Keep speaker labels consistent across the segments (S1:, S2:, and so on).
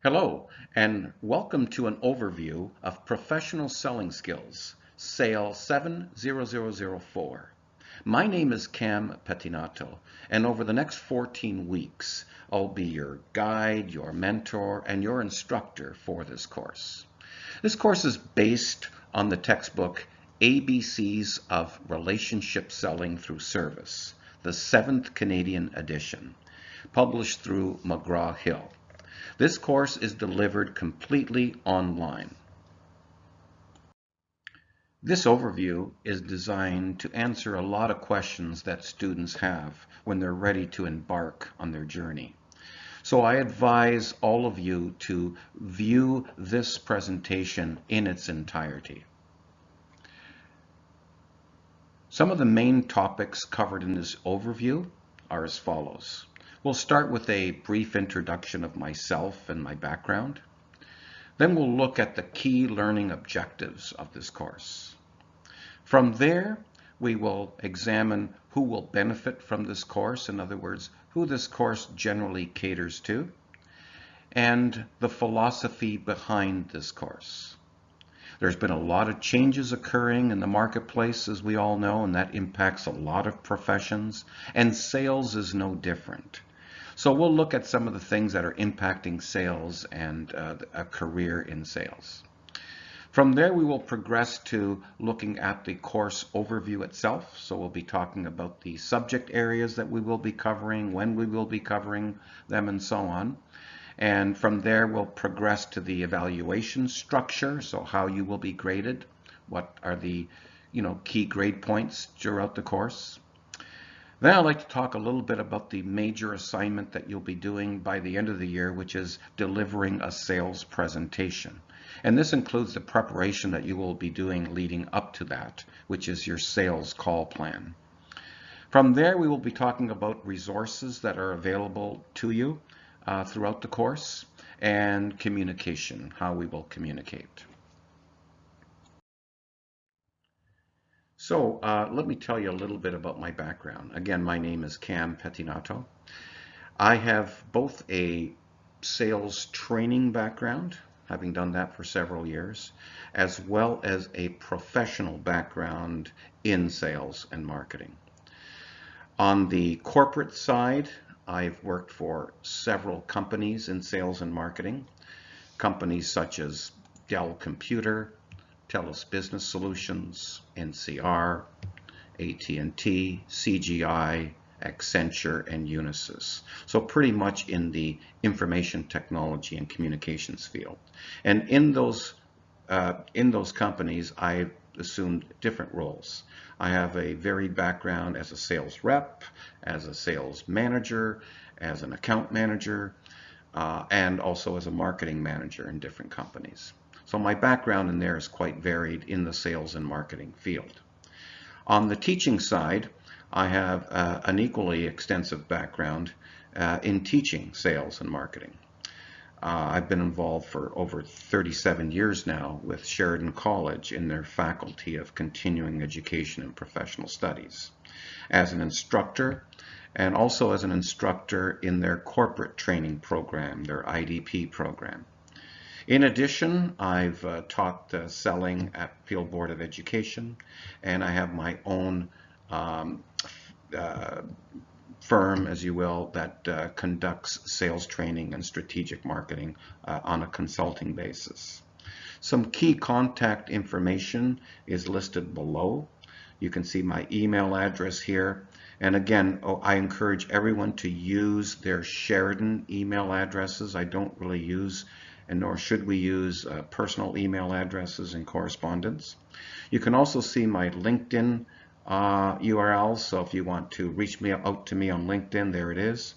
S1: Hello, and welcome to an overview of professional selling skills, SALE 70004. My name is Cam Pettinato, and over the next 14 weeks, I'll be your guide, your mentor, and your instructor for this course. This course is based on the textbook ABCs of Relationship Selling Through Service, the 7th Canadian edition, published through McGraw-Hill. This course is delivered completely online. This overview is designed to answer a lot of questions that students have when they're ready to embark on their journey. So I advise all of you to view this presentation in its entirety. Some of the main topics covered in this overview are as follows. We'll start with a brief introduction of myself and my background. Then we'll look at the key learning objectives of this course. From there, we will examine who will benefit from this course, in other words, who this course generally caters to, and the philosophy behind this course. There's been a lot of changes occurring in the marketplace, as we all know, and that impacts a lot of professions, and sales is no different. So we'll look at some of the things that are impacting sales and a career in sales. From there, we will progress to looking at the course overview itself. So we'll be talking about the subject areas that we will be covering, when we will be covering them, and so on. And from there, we'll progress to the evaluation structure, so how you will be graded, what are the key grade points throughout the course. Then I'd like to talk a little bit about the major assignment that you'll be doing by the end of the year, which is delivering a sales presentation. And this includes the preparation that you will be doing leading up to that, which is your sales call plan. From there, we will be talking about resources that are available to you throughout the course, and communication, how we will communicate. So let me tell you a little bit about my background. Again, my name is Cam Pettinato. I have both a sales training background, having done that for several years, as well as a professional background in sales and marketing. On the corporate side, I've worked for several companies in sales and marketing, companies such as Dell Computer, TELUS Business Solutions, NCR, AT&T, CGI, Accenture, and Unisys. So pretty much in the information technology and communications field. And in those companies, I assumed different roles. I have a varied background as a sales rep, as a sales manager, as an account manager, and also as a marketing manager in different companies. So my background in there is quite varied in the sales and marketing field. On the teaching side, I have an equally extensive background in teaching sales and marketing. I've been involved for over 37 years now with Sheridan College in their Faculty of Continuing Education and Professional Studies as an instructor, and also as an instructor in their corporate training program, their IDP program. In addition, I've taught selling at Field Board of Education, and I have my own firm, as you will, that conducts sales training and strategic marketing on a consulting basis. Some key contact information is listed below. You can see my email address here. And again, I encourage everyone to use their Sheridan email addresses. I don't really use, and nor should we use, personal email addresses in correspondence. You can also see my LinkedIn URL, so if you want to reach me out to me on LinkedIn, there it is.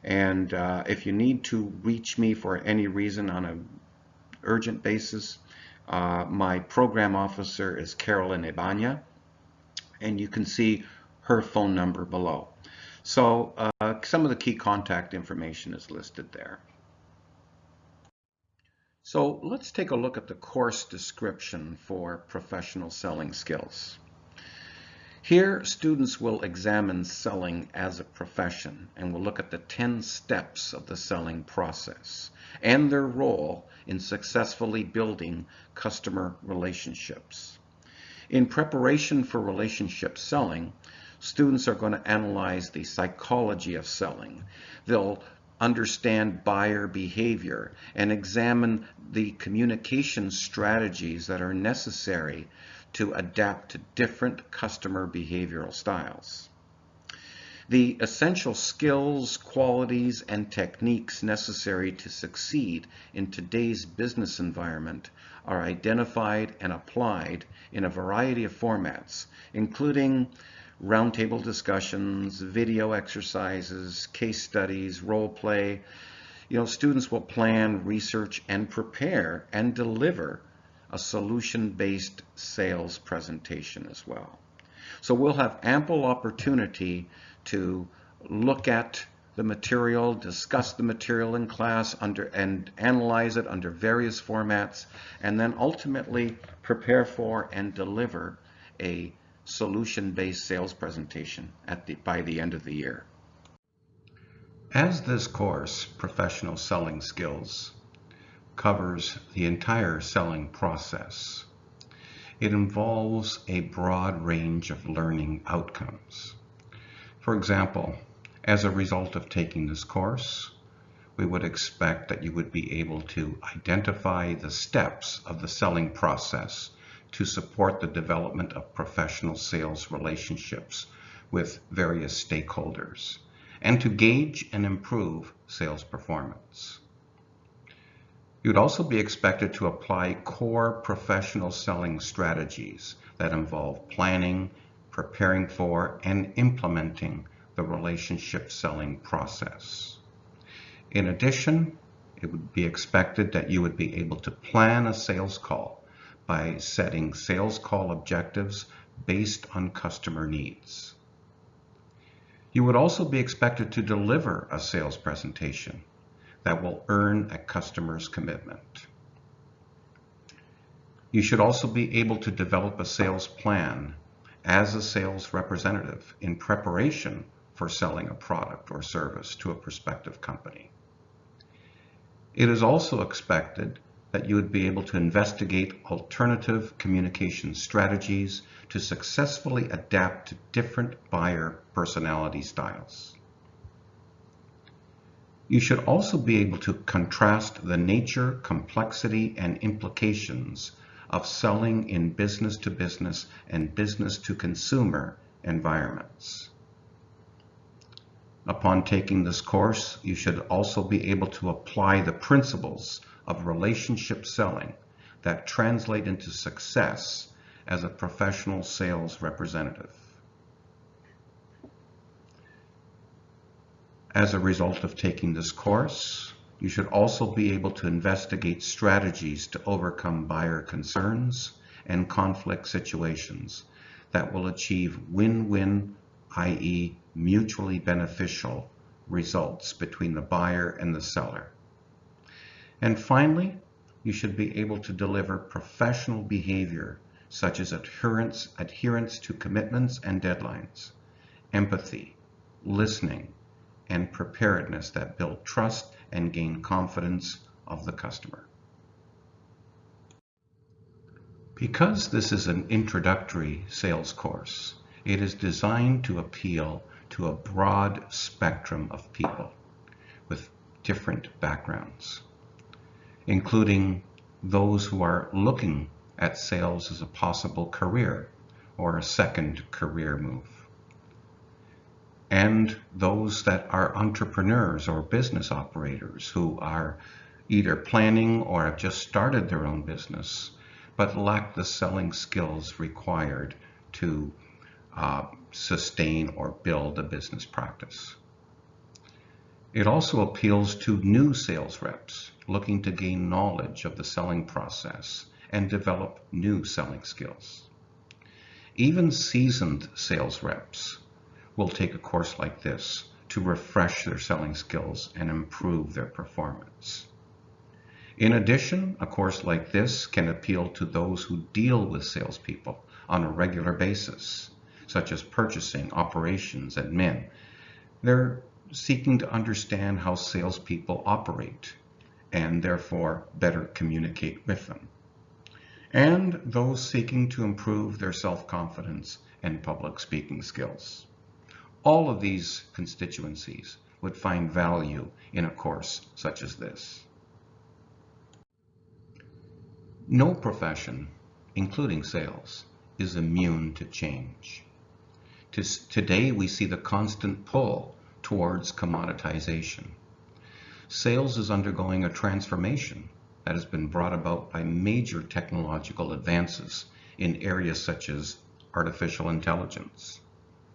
S1: And if you need to reach me for any reason on an urgent basis, my program officer is Carolyn Ibanya, and you can see her phone number below. So some of the key contact information is listed there. So let's take a look at the course description for professional selling skills. Here, students will examine selling as a profession and will look at the 10 steps of the selling process and their role in successfully building customer relationships. In preparation for relationship selling, students are going to analyze the psychology of selling. They'll understand buyer behavior and examine the communication strategies that are necessary to adapt to different customer behavioral styles. The essential skills, qualities, and techniques necessary to succeed in today's business environment are identified and applied in a variety of formats, including roundtable discussions, video exercises, case studies, role play. Students will plan, research, and prepare and deliver a solution-based sales presentation as well. So we'll have ample opportunity to look at the material, discuss the material in class and analyze it under various formats, and then ultimately prepare for and deliver a solution-based sales presentation by the end of the year. As this course, Professional Selling Skills, covers the entire selling process, it involves a broad range of learning outcomes. For example, as a result of taking this course, we would expect that you would be able to identify the steps of the selling process to support the development of professional sales relationships with various stakeholders, and to gauge and improve sales performance. You'd also be expected to apply core professional selling strategies that involve planning, preparing for, and implementing the relationship selling process. In addition, it would be expected that you would be able to plan a sales call by setting sales call objectives based on customer needs. You would also be expected to deliver a sales presentation that will earn a customer's commitment. You should also be able to develop a sales plan as a sales representative in preparation for selling a product or service to a prospective company. It is also expected that you would be able to investigate alternative communication strategies to successfully adapt to different buyer personality styles. You should also be able to contrast the nature, complexity, and implications of selling in business-to-business and business-to-consumer environments. Upon taking this course, you should also be able to apply the principles of relationship selling that translate into success as a professional sales representative. As a result of taking this course, you should also be able to investigate strategies to overcome buyer concerns and conflict situations that will achieve win-win, i.e., mutually beneficial results between the buyer and the seller. And finally, you should be able to deliver professional behavior such as adherence to commitments and deadlines, empathy, listening, and preparedness that build trust and gain confidence of the customer. Because this is an introductory sales course, it is designed to appeal to a broad spectrum of people with different backgrounds, including those who are looking at sales as a possible career or a second career move, and those that are entrepreneurs or business operators who are either planning or have just started their own business but lack the selling skills required to sustain or build a business practice. It also appeals to new sales reps looking to gain knowledge of the selling process and develop new selling skills. Even seasoned sales reps will take a course like this to refresh their selling skills and improve their performance. In addition, a course like this can appeal to those who deal with salespeople on a regular basis, such as purchasing, operations, admin. They're seeking to understand how salespeople operate and therefore better communicate with them. And those seeking to improve their self-confidence and public speaking skills. All of these constituencies would find value in a course such as this. No profession, including sales, is immune to change. Today we see the constant pull towards commoditization. Sales is undergoing a transformation that has been brought about by major technological advances in areas such as artificial intelligence,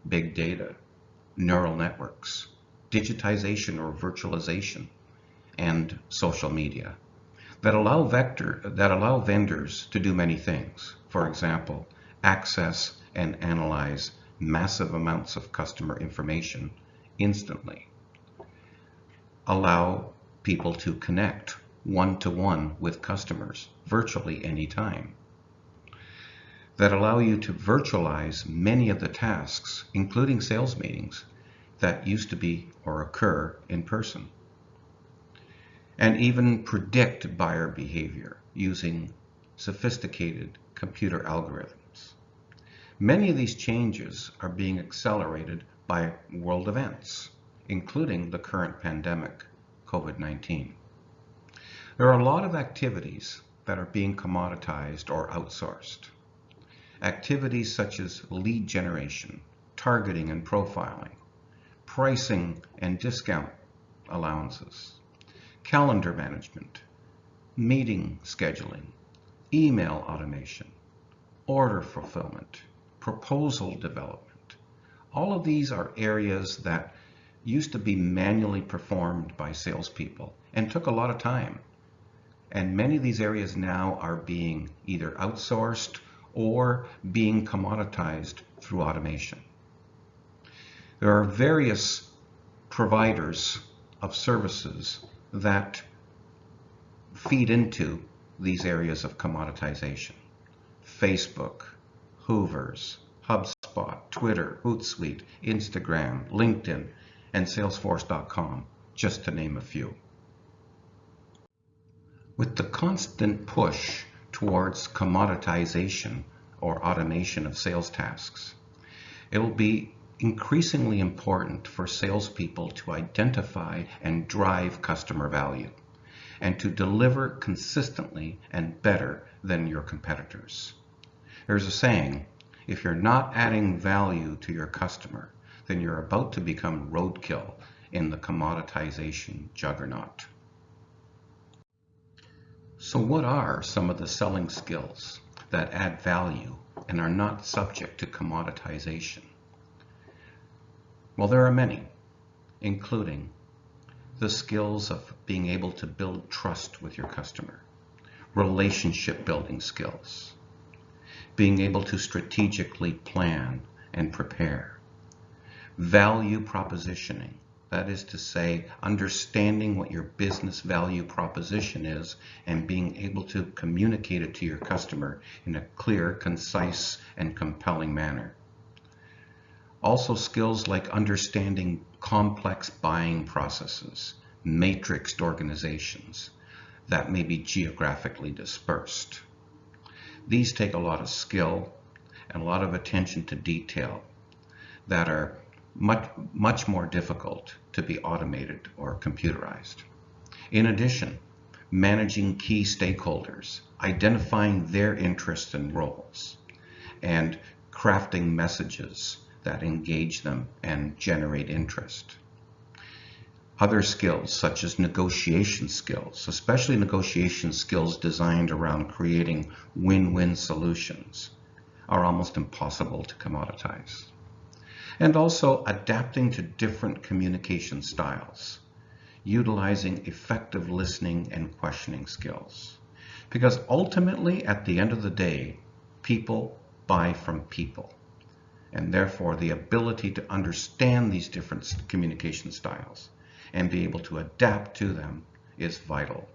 S1: big data, neural networks, digitization or virtualization, and social media that allow vendors to do many things. For example, access and analyze massive amounts of customer information instantly. Allow people to connect one-to-one with customers virtually anytime. That allow you to virtualize many of the tasks, including sales meetings, that used to be or occur in person. And even predict buyer behavior using sophisticated computer algorithms. Many of these changes are being accelerated by world events, including the current pandemic, COVID-19. There are a lot of activities that are being commoditized or outsourced. Activities such as lead generation, targeting and profiling, pricing and discount allowances, calendar management, meeting scheduling, email automation, order fulfillment, proposal development. All of these are areas that used to be manually performed by salespeople and took a lot of time. And many of these areas now are being either outsourced or being commoditized through automation. There are various providers of services that feed into these areas of commoditization. Facebook, Hoovers, HubSpot, Twitter, Hootsuite, Instagram, LinkedIn, and Salesforce.com, just to name a few. With the constant push towards commoditization or automation of sales tasks, it will be increasingly important for salespeople to identify and drive customer value and to deliver consistently and better than your competitors. There's a saying, if you're not adding value to your customer, then you're about to become roadkill in the commoditization juggernaut. So what are some of the selling skills that add value and are not subject to commoditization? Well, there are many, including the skills of being able to build trust with your customer, relationship building skills, being able to strategically plan and prepare, value propositioning, that is to say, understanding what your business value proposition is and being able to communicate it to your customer in a clear, concise, and compelling manner. Also skills like understanding complex buying processes, matrixed organizations that may be geographically dispersed. These take a lot of skill and a lot of attention to detail that are much more difficult to be automated or computerized. In addition, managing key stakeholders, identifying their interests and roles, and crafting messages that engage them and generate interest. Other skills such as negotiation skills, especially negotiation skills designed around creating win-win solutions, are almost impossible to commoditize. And also adapting to different communication styles, utilizing effective listening and questioning skills. Because ultimately, at the end of the day, people buy from people. And therefore, the ability to understand these different communication styles and be able to adapt to them is vital.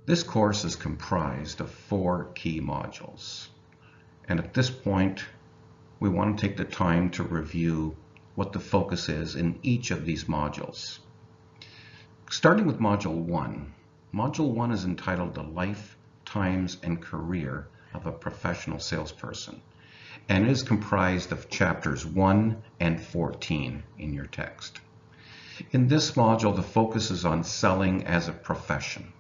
S1: This course is comprised of 4 key modules. And at this point, we want to take the time to review what the focus is in each of these modules. Starting with Module 1. Module 1 is entitled The Life, Times, and Career of a Professional Salesperson, and is comprised of chapters 1 and 14 in your text. In this module, the focus is on selling as a profession.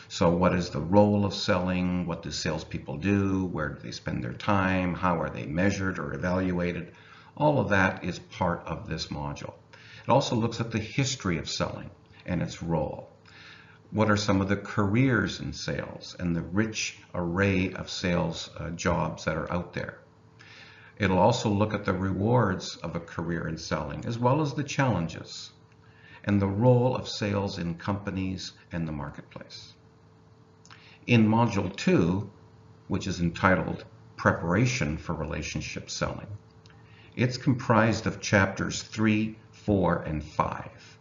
S1: So what is the role of selling? What do salespeople do? Where do they spend their time? How are they measured or evaluated? All of that is part of this module. It also looks at the history of selling and its role. What are some of the careers in sales and the rich array of sales jobs that are out there? It'll also look at the rewards of a career in selling, as well as the challenges and the role of sales in companies and the marketplace. In Module 2, which is entitled Preparation for Relationship Selling, it's comprised of chapters 3, 4, and 5.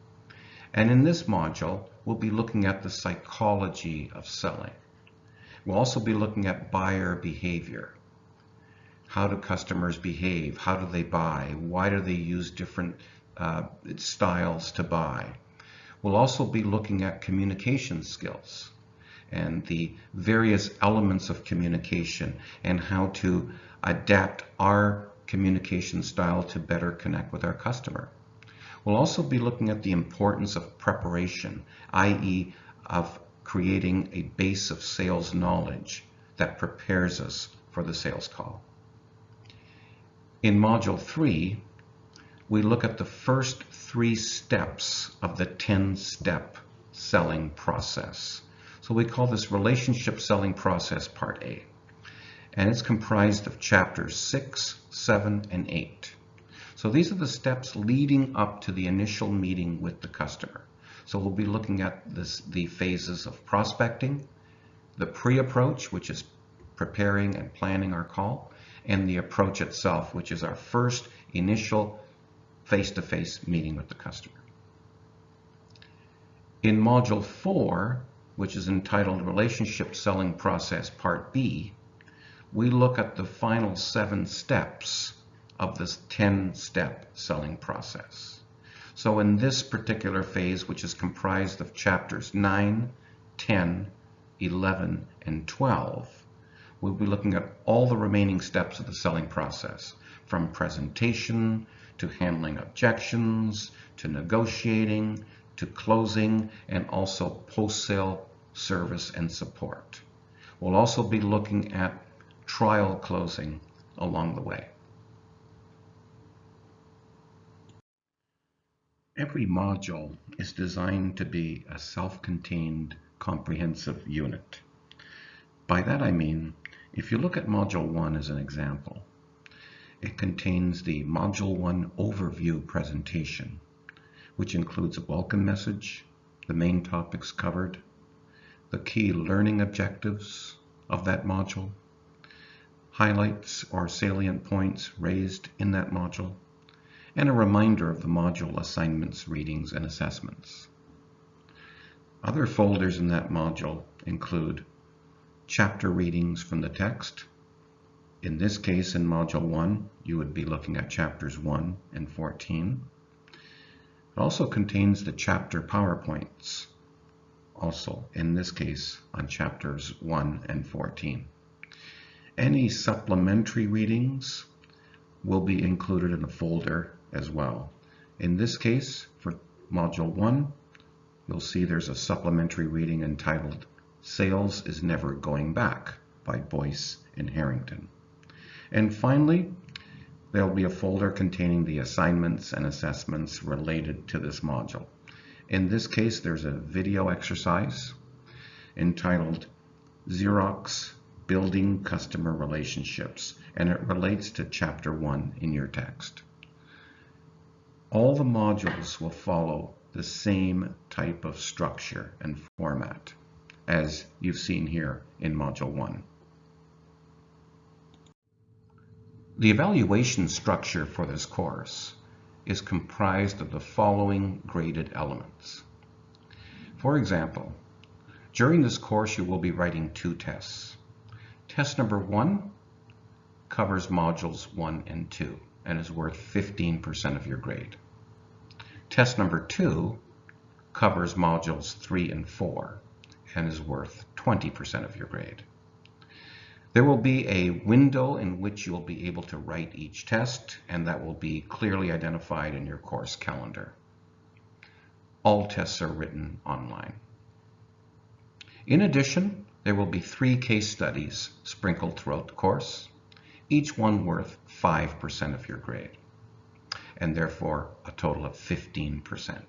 S1: And in this module, we'll be looking at the psychology of selling. We'll also be looking at buyer behavior. How do customers behave? How do they buy? Why do they use different styles to buy? We'll also be looking at communication skills and the various elements of communication and how to adapt our communication style to better connect with our customer. We'll also be looking at the importance of preparation, i.e. of creating a base of sales knowledge that prepares us for the sales call. In Module 3, we look at the first 3 steps of the 10-step selling process. So we call this Relationship Selling Process Part A. And it's comprised of chapters 6, 7, and 8. So these are the steps leading up to the initial meeting with the customer. So we'll be looking at the phases of prospecting, the pre-approach, which is preparing and planning our call, and the approach itself, which is our first initial face-to-face meeting with the customer. In Module 4, which is entitled Relationship Selling Process Part B, we look at the final 7 steps of this 10-step selling process. So in this particular phase, which is comprised of chapters 9, 10, 11, and 12, we'll be looking at all the remaining steps of the selling process, from presentation to handling objections, to negotiating, to closing, and also post-sale service and support. We'll also be looking at trial closing along the way. Every module is designed to be a self-contained, comprehensive unit. By that I mean, if you look at Module 1 as an example, it contains the Module 1 overview presentation, which includes a welcome message, the main topics covered, the key learning objectives of that module, highlights or salient points raised in that module, and a reminder of the module assignments, readings, and assessments. Other folders in that module include chapter readings from the text. In this case, in Module 1, you would be looking at chapters 1 and 14. It also contains the chapter PowerPoints, also in this case on chapters 1 and 14. Any supplementary readings will be included in a folder as well. In this case, for Module 1, you'll see there's a supplementary reading entitled Sales is Never Going Back by Boyce and Harrington. And finally, there'll be a folder containing the assignments and assessments related to this module. In this case, there's a video exercise entitled Xerox Building Customer Relationships, and it relates to chapter 1 in your text. All the modules will follow the same type of structure and format as you've seen here in Module 1. The evaluation structure for this course is comprised of the following graded elements. For example, during this course you will be writing 2 tests. Test number 1 covers modules 1 and 2 and is worth 15% of your grade. Test number 2 covers modules 3 and 4 and is worth 20% of your grade. There will be a window in which you will be able to write each test, and that will be clearly identified in your course calendar. All tests are written online. In addition, there will be 3 case studies sprinkled throughout the course, each one worth 5% of your grade, and therefore a total of 15%.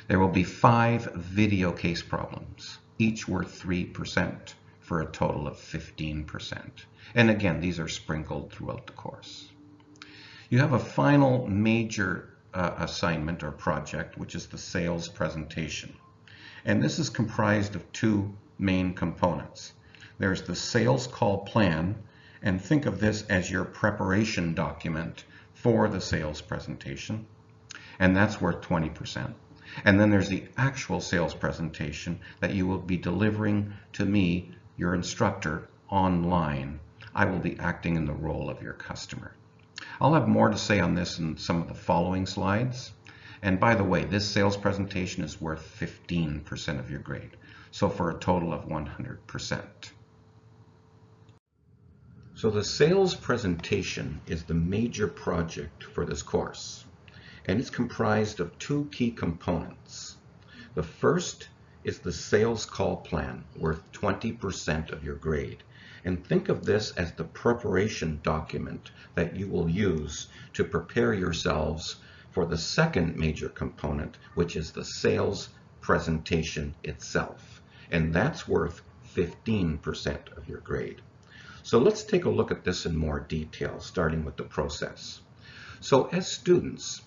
S1: There will be 5 video case problems, each worth 3%, for a total of 15%. And again, these are sprinkled throughout the course. You have a final major assignment or project, which is the sales presentation. And this is comprised of 2 main components. There's the sales call plan, and think of this as your preparation document for the sales presentation, and that's worth 20%. And then there's the actual sales presentation that you will be delivering to me, your instructor, online. I will be acting in the role of your customer. I'll have more to say on this in some of the following slides. And by the way, this sales presentation is worth 15% of your grade, so for a total of 100%. So the sales presentation is the major project for this course, and it's comprised of 2 key components. The first is the sales call plan, worth 20% of your grade. And think of this as the preparation document that you will use to prepare yourselves for the second major component, which is the sales presentation itself. And that's worth 15% of your grade. So let's take a look at this in more detail, starting with the process. So as students,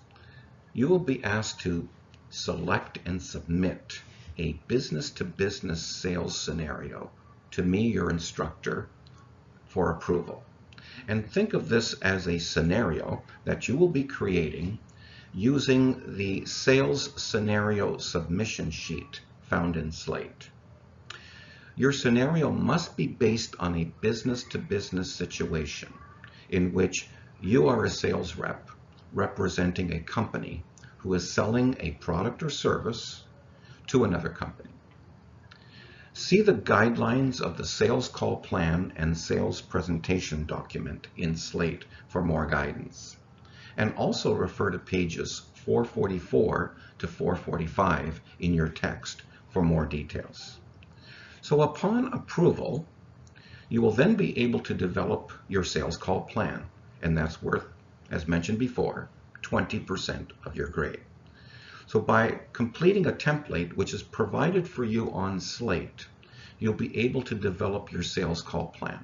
S1: you will be asked to select and submit a business-to-business sales scenario to me, your instructor, for approval. And think of this as a scenario that you will be creating using the sales scenario submission sheet found in Slate. Your scenario must be based on a business-to-business situation in which you are a sales rep representing a company who is selling a product or service to another company. See the guidelines of the sales call plan and sales presentation document in Slate for more guidance. And also refer to pages 444 to 445 in your text for more details. So upon approval, you will then be able to develop your sales call plan, and that's worth, as mentioned before, 20% of your grade. So by completing a template which is provided for you on Slate, you'll be able to develop your sales call plan.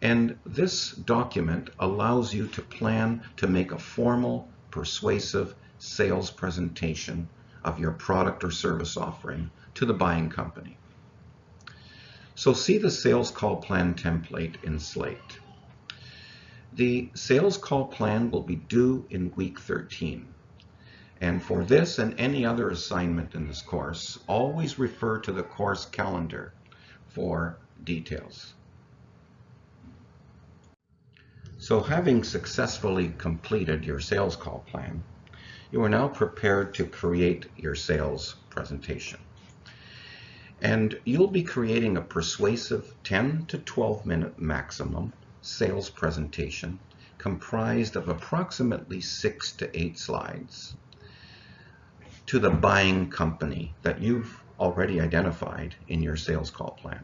S1: And this document allows you to plan to make a formal, persuasive sales presentation of your product or service offering to the buying company. So see the sales call plan template in Slate. The sales call plan will be due in week 13. And for this and any other assignment in this course, always refer to the course calendar for details. So having successfully completed your sales call plan, you are now prepared to create your sales presentation. And you'll be creating a persuasive 10 to 12 minute maximum sales presentation comprised of approximately 6 to 8 slides to the buying company that you've already identified in your sales call plan.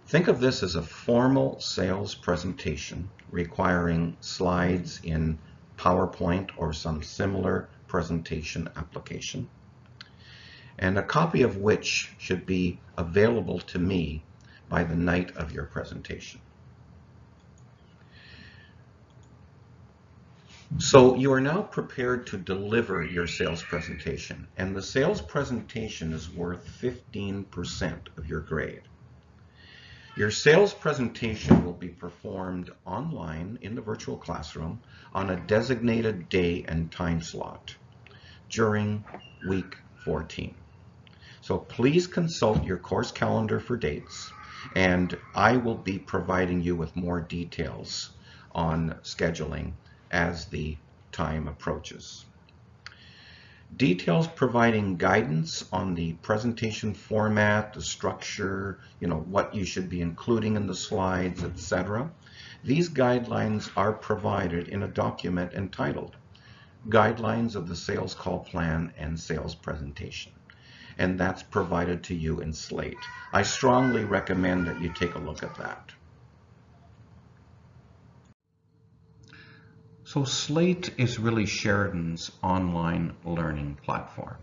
S1: Think of this as a formal sales presentation requiring slides in PowerPoint or some similar presentation application, and a copy of which should be available to me by the night of your presentation. So you are now prepared to deliver your sales presentation, and the sales presentation is worth 15% of your grade. Your sales presentation will be performed online in the virtual classroom on a designated day and time slot during week 14. So please consult your course calendar for dates, And I will be providing you with more details on scheduling as the time approaches. Details providing guidance on the presentation format, the structure, what you should be including in the slides, etc. These guidelines are provided in a document entitled Guidelines of the Sales Call Plan and Sales Presentation. And that's provided to you in Slate. I strongly recommend that you take a look at that. So Slate is really Sheridan's online learning platform.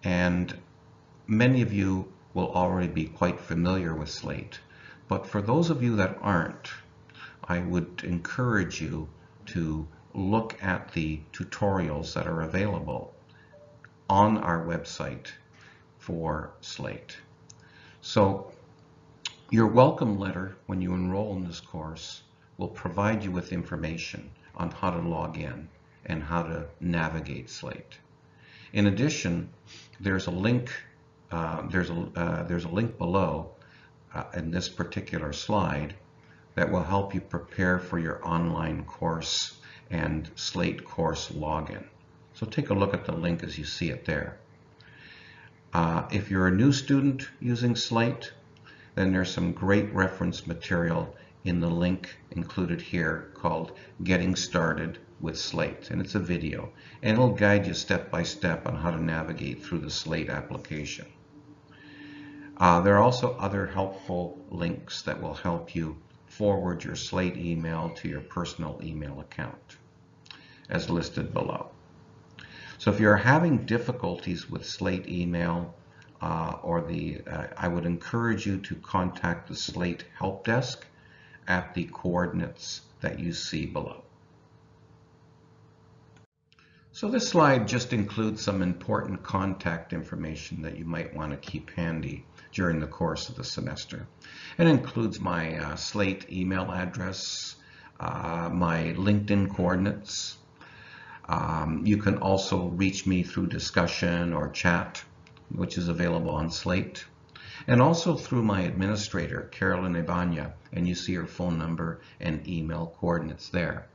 S1: And many of you will already be quite familiar with Slate. But for those of you that aren't, I would encourage you to look at the tutorials that are available on our website for Slate. So your welcome letter when you enroll in this course will provide you with information on how to log in and how to navigate Slate. In addition, there's a link below in this particular slide that will help you prepare for your online course and Slate course login. So take a look at the link as you see it there. If you're a new student using Slate, then there's some great reference material in the link included here called Getting Started with Slate, and it's a video, and it'll guide you step by step on how to navigate through the Slate application. There are also other helpful links that will help you forward your Slate email to your personal email account, as listed below. So if you're having difficulties with Slate email, I would encourage you to contact the Slate Help Desk at the coordinates that you see below. So this slide just includes some important contact information that you might want to keep handy during the course of the semester. It includes my Slate email address, my LinkedIn coordinates. You can also reach me through discussion or chat, which is available on Slate, and also through my administrator, Carolyn Ibanya, and you see her phone number and email coordinates there.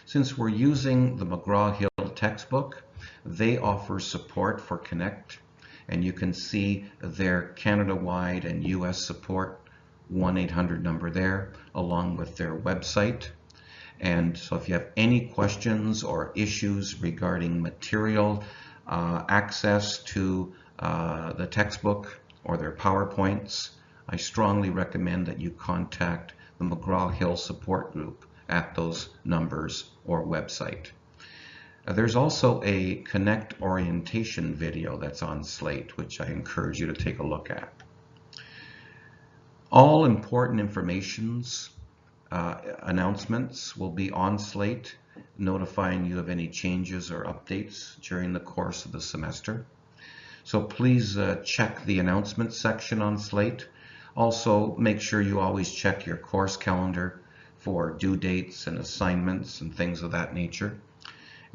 S1: Since we're using the McGraw-Hill textbook, they offer support for Connect, and you can see their Canada-wide and US support 1-800 number there, along with their website. And so if you have any questions or issues regarding material, access to the textbook or their PowerPoints, I strongly recommend that you contact the McGraw-Hill support group at those numbers or website. There's also a Connect orientation video that's on Slate, which I encourage you to take a look at. All important announcements will be on Slate, notifying you of any changes or updates during the course of the semester. So please check the announcements section on Slate. Also, make sure you always check your course calendar for due dates and assignments and things of that nature.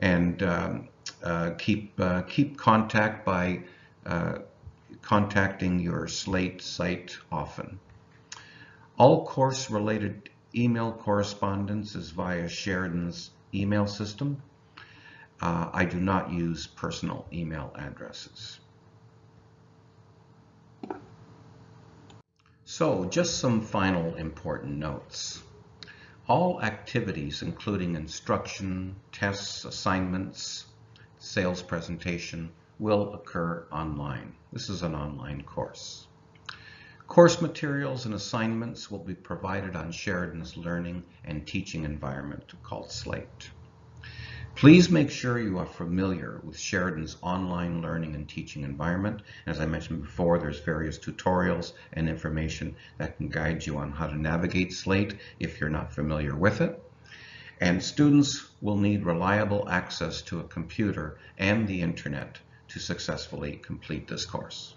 S1: And keep contact by contacting your Slate site often. All course-related email correspondence is via Sheridan's email system. I do not use personal email addresses. So, just some final important notes. All activities, including instruction, tests, assignments, sales presentation, will occur online. This is an online course. Course materials and assignments will be provided on Sheridan's learning and teaching environment called Slate. Please make sure you are familiar with Sheridan's online learning and teaching environment. As I mentioned before, there's various tutorials and information that can guide you on how to navigate Slate if you're not familiar with it. And students will need reliable access to a computer and the internet to successfully complete this course.